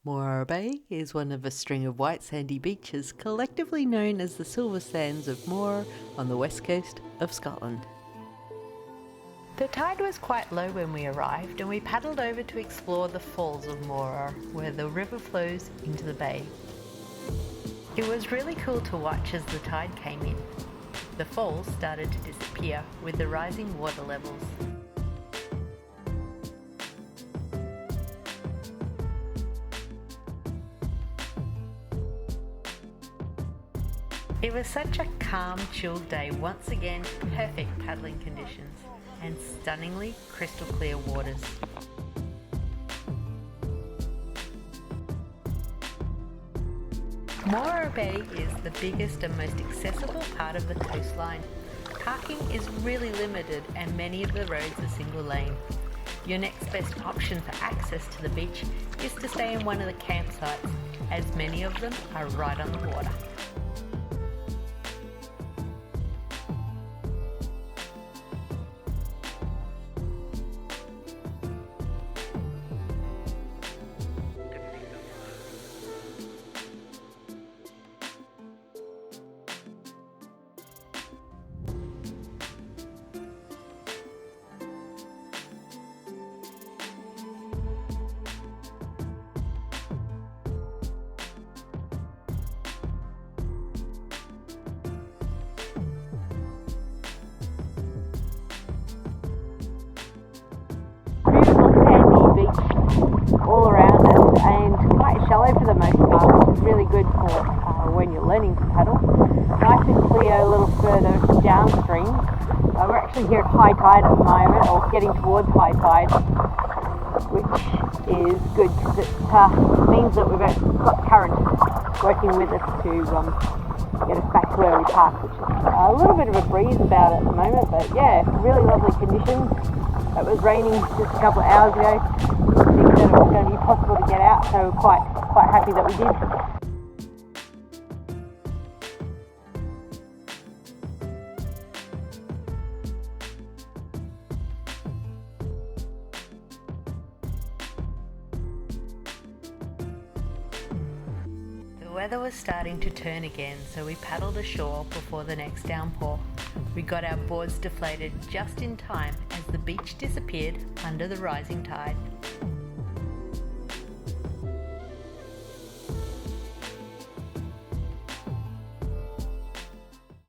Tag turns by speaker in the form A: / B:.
A: Morar Bay is one of a string of white sandy beaches collectively known as the Silver Sands of Morar on the west coast of Scotland. The tide was quite low when we arrived and we paddled over to explore the falls of Morar where the river flows into the bay. It was really cool to watch as the tide came in. The falls started to disappear with the rising water levels. It was such a calm, chilled day, once again perfect paddling conditions and stunningly crystal clear waters. Morar Bay is the biggest and most accessible part of the coastline. Parking is really limited and many of the roads are single lane. Your next best option for access to the beach is to stay in one of the campsites, as many of them are right on the water. All around us and quite shallow for the most part, which is really good for when you're learning to paddle. Nice and clear a little further downstream. We're actually here at high tide at the moment, or getting towards high tide, which is good because it means that we've got current working with us to get us back to where we parked, which is a little bit of a breeze about at the moment, but yeah, really lovely conditions. It was raining just a couple of hours ago. Think that it was going to be possible to get out, so we're quite happy that we did. The weather was starting to turn again, so we paddled ashore before the next downpour. We got our boards deflated just in time as the beach disappeared under the rising tide.